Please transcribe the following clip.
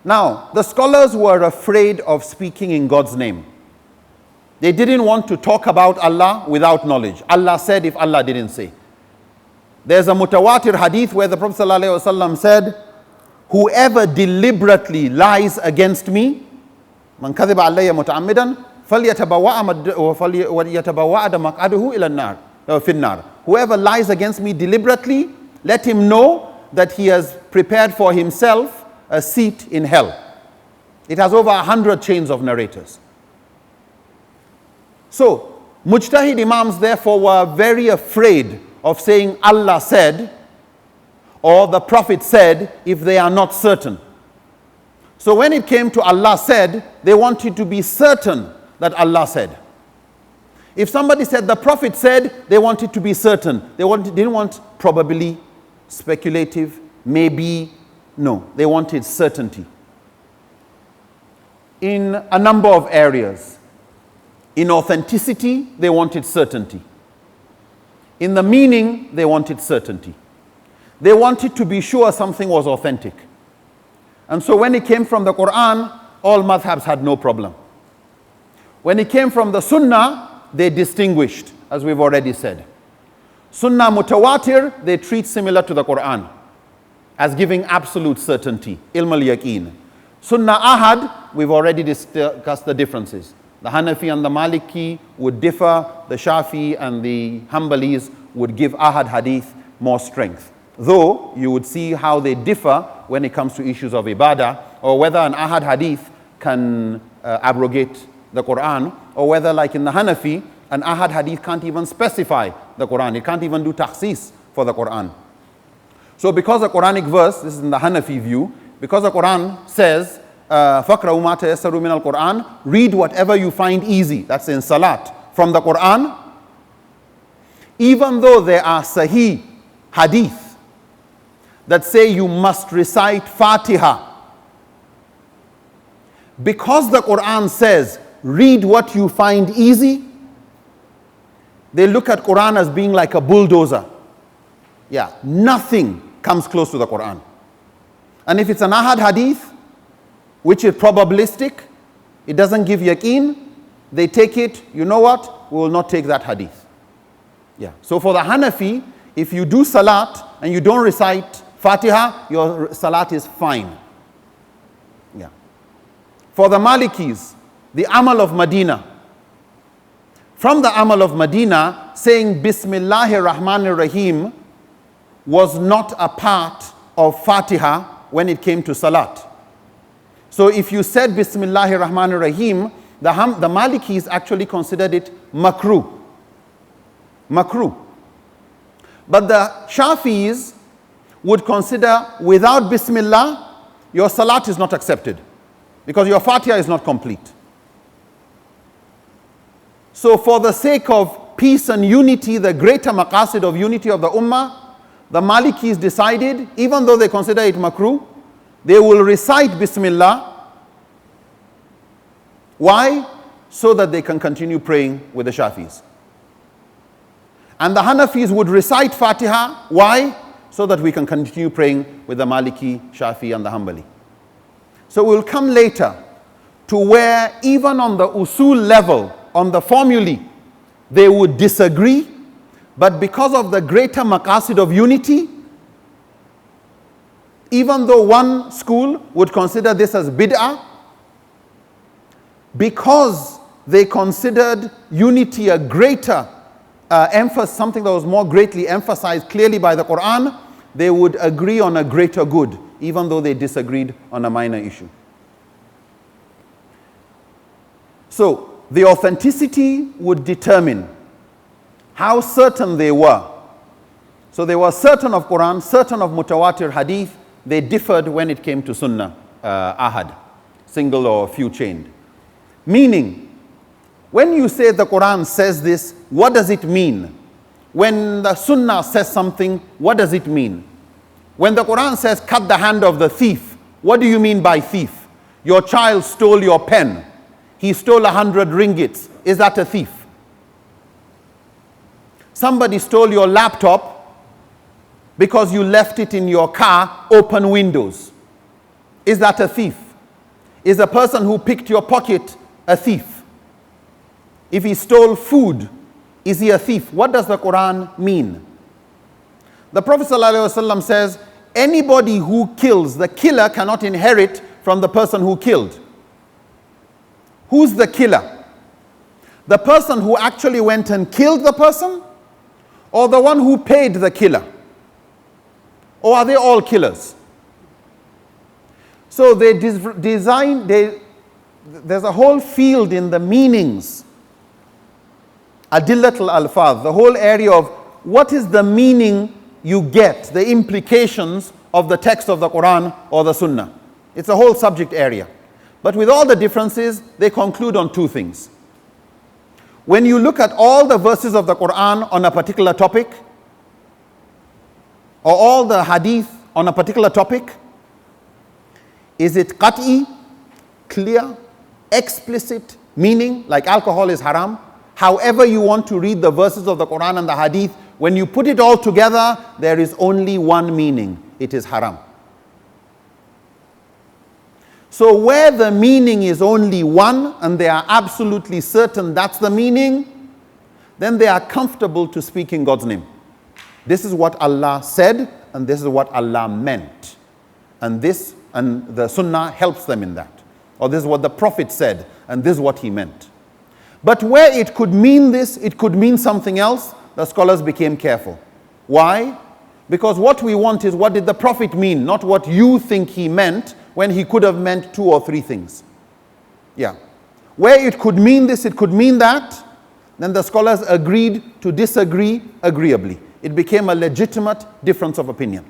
Now, the scholars were afraid of speaking in God's name. They didn't want to talk about Allah without knowledge. Allah said if Allah didn't say. There's a mutawatir hadith where the Prophet ﷺ said, whoever deliberately lies against me, man kadhiba alayya muta'ammidan, falyatabawwa'a maq'adahu ila an-nar, fi an-nar. Whoever lies against me deliberately, let him know that he has prepared for himself a seat in hell. It has over 100 chains of narrators. So, mujtahid imams therefore were very afraid of saying Allah said or the Prophet said if they are not certain. So when it came to Allah said, they wanted to be certain that Allah said. If somebody said the Prophet said, they wanted to be certain. Didn't want probably, speculative, maybe. No, they wanted certainty. In a number of areas. In authenticity, they wanted certainty. In the meaning, they wanted certainty. They wanted to be sure something was authentic. And so when it came from the Qur'an, all madhabs had no problem. When it came from the Sunnah, they distinguished, as we've already said. Sunnah mutawatir, they treat similar to the Qur'an, as giving absolute certainty, ilm al-yaqeen. Sunnah ahad, we've already discussed the differences. The Hanafi and the Maliki would differ, the Shafi and the Hanbalis would give ahad hadith more strength. Though you would see how they differ when it comes to issues of ibadah, or whether an ahad hadith can abrogate the Qur'an, or whether like in the Hanafi, an ahad hadith can't even specify the Qur'an. It can't even do takhsis for the Qur'an. So because the Quranic verse, this is in the Hanafi view, because the Qur'an says, فَقْرَأُوا مَا تَيَسَّرُوا مِنَ الْقُرْآنِ, read whatever you find easy, that's in Salat, from the Qur'an, even though there are Sahih hadith that say you must recite Fatiha, because the Qur'an says, read what you find easy, they look at Qur'an as being like a bulldozer. Yeah, nothing comes close to the Qur'an. And if it's an ahad hadith, which is probabilistic, it doesn't give yaqeen, they take it, you know what, we will not take that hadith. Yeah. So for the Hanafi, if you do salat and you don't recite Fatiha, your salat is fine. Yeah. For the Malikis, the Amal of Medina. From the Amal of Medina, saying Bismillahir Rahmanir Rahim was not a part of Fatiha when it came to salat. So if you said Bismillahir Rahmanir Rahim, the Malikis actually considered it makruh. Makruh. But the Shafis would consider without Bismillah, your salat is not accepted because your Fatiha is not complete. So for the sake of peace and unity, the greater maqasid of unity of the Ummah, the Malikis decided, even though they consider it makruh, they will recite Bismillah. Why? So that they can continue praying with the Shafis. And the Hanafis would recite Fatiha. Why? So that we can continue praying with the Maliki, Shafi and the Hanbali. So we'll come later to where even on the usul level, on the formulae, they would disagree. But because of the greater maqasid of unity, even though one school would consider this as bid'ah, because they considered unity a greater emphasis, something that was more greatly emphasized clearly by the Qur'an, they would agree on a greater good, even though they disagreed on a minor issue. So the authenticity would determine how certain they were. So they were certain of Qur'an, certain of mutawatir hadith. They differed when it came to Sunnah, ahad, single or few chained. Meaning, when you say the Qur'an says this, what does it mean? When the Sunnah says something, what does it mean? When the Qur'an says, cut the hand of the thief, what do you mean by thief? Your child stole your pen. He stole 100 ringgits. Is that a thief? Somebody stole your laptop because you left it in your car, open windows. Is that a thief? Is a person who picked your pocket a thief? If he stole food, is he a thief? What does the Qur'an mean? The Prophet ﷺ says, anybody who kills, the killer cannot inherit from the person who killed. Who's the killer? The person who actually went and killed the person, or the one who paid the killer? Or are they all killers? So they there's a whole field in the meanings, Adillatul Alfaz, the whole area of what is the meaning you get, the implications of the text of the Qur'an or the Sunnah. It's a whole subject area. But with all the differences, they conclude on two things. When you look at all the verses of the Qur'an on a particular topic, or all the hadith on a particular topic, is it qat'i, clear, explicit meaning, like alcohol is haram? However you want to read the verses of the Qur'an and the hadith, when you put it all together, there is only one meaning. It is haram. So where the meaning is only one, and they are absolutely certain that's the meaning, then they are comfortable to speak in God's name. This is what Allah said, and this is what Allah meant. And the Sunnah helps them in that. Or this is what the Prophet said, and this is what he meant. But where it could mean this, it could mean something else, the scholars became careful. Why? Because what we want is, what did the Prophet mean, not what you think he meant, when he could have meant 2 or 3 things. Yeah. Where it could mean this, it could mean that, then the scholars agreed to disagree agreeably. It became a legitimate difference of opinion.